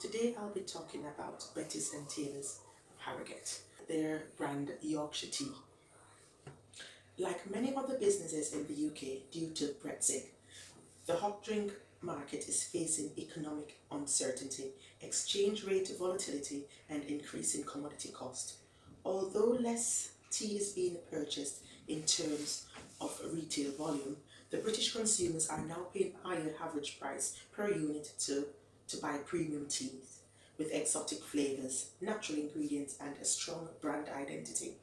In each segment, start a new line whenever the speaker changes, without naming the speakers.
Today I'll be talking about Betty's and Taylor's of Harrogate, their brand Yorkshire Tea. Like many other businesses in the UK, due to Brexit, the hot drink market is facing economic uncertainty, exchange rate volatility, and increasing commodity cost. Although less tea is being purchased in terms of retail volume, the British consumers are now paying higher average price per unit to buy premium teas with exotic flavors, natural ingredients, and a strong brand identity.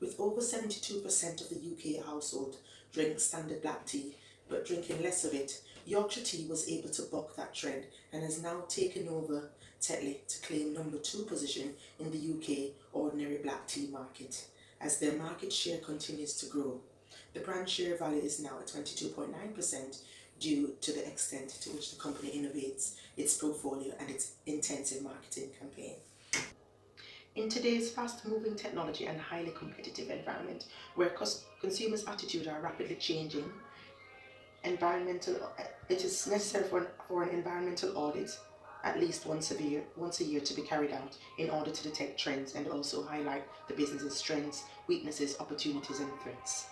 With over 72% of the UK household drink standard black tea, but drinking less of it, Yorkshire Tea was able to buck that trend and has now taken over Tetley to claim #2 position in the UK ordinary black tea market, as their market share continues to grow. The brand share value is now at 22.9% due to the extent to which the company innovates its portfolio and its intensive marketing campaign. In today's fast-moving technology and highly competitive environment, where consumers' attitudes are rapidly changing, it is necessary for an environmental audit at least once a year to be carried out in order to detect trends and also highlight the business's strengths, weaknesses, opportunities, and threats.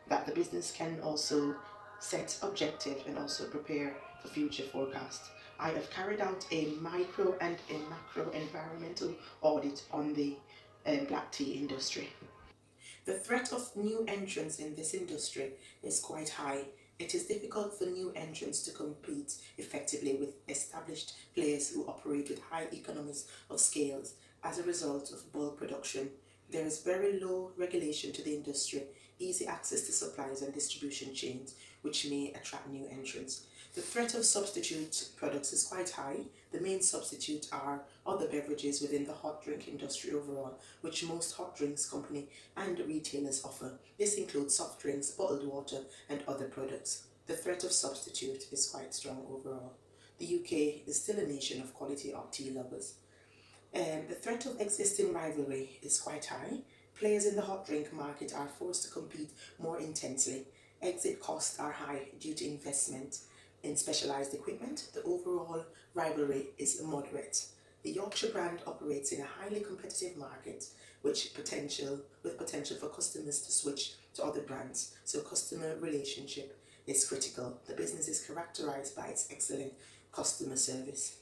That the business can also set objectives and also prepare for future forecasts. I have carried out a micro and a macro environmental audit on the black tea industry. The threat of new entrants in this industry is quite high. It is difficult for new entrants to compete effectively with established players who operate with high economies of scale as a result of bulk production. There is very low regulation to the industry, easy access to suppliers and distribution chains, which may attract new entrants. The threat of substitute products is quite high. The main substitutes are other beverages within the hot drink industry overall, which most hot drinks company and retailers offer. This includes soft drinks, bottled water, and other products. The threat of substitute is quite strong overall. The UK is still a nation of quality hot tea lovers. The threat of existing rivalry is quite high. Players in the hot drink market are forced to compete more intensely. Exit costs are high due to investment in specialized equipment. The overall rivalry is moderate. The Yorkshire brand operates in a highly competitive market with potential for customers to switch to other brands, so customer relationship is critical. The business is characterized by its excellent customer service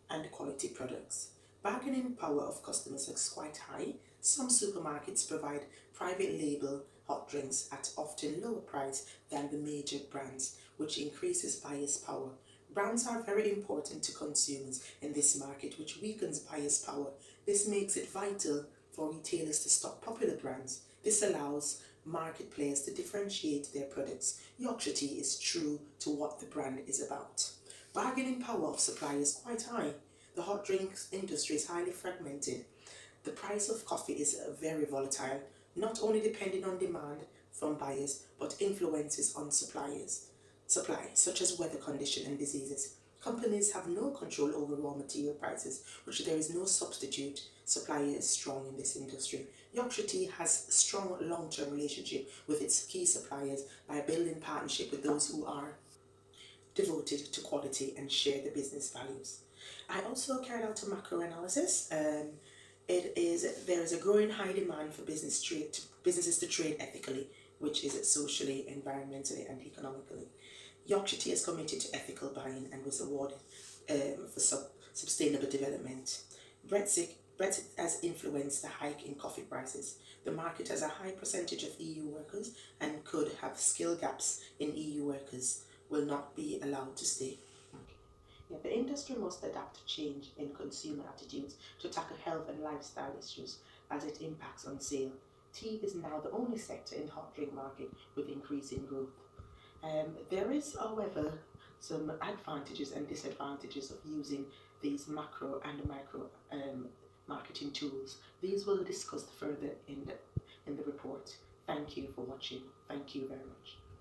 and quality products. Bargaining power of customers is quite high. Some supermarkets provide private label hot drinks at often lower price than the major brands, which increases buyers' power. Brands are very important to consumers in this market, which weakens buyers' power. This makes it vital for retailers to stock popular brands. This allows market players to differentiate their products. Yorkshire Tea is true to what the brand is about. Bargaining power of suppliers is quite high. The hot drinks industry is highly fragmented. The price of coffee is very volatile, not only depending on demand from buyers, but influences on supply, such as weather condition and diseases. Companies have no control over raw material prices, which there is no substitute. Supplier is strong in this industry. Yorkshire Tea has strong long-term relationship with its key suppliers by building partnership with those who are devoted to quality and share the business values. I also carried out a macro analysis. There is a growing high demand for businesses to trade ethically, which is socially, environmentally, and economically. Yorkshire Tea is committed to ethical buying and was awarded for sustainable development. Brexit has influenced the hike in coffee prices. The market has a high percentage of EU workers and could have skill gaps in EU workers will not be allowed to stay. Yeah, the industry must adapt to change in consumer attitudes to tackle health and lifestyle issues as it impacts on sale. Tea is now the only sector in the hot drink market with increasing growth. There is, however, some advantages and disadvantages of using these macro and micro marketing tools. These will be discussed further in the report. Thank you for watching. Thank you very much.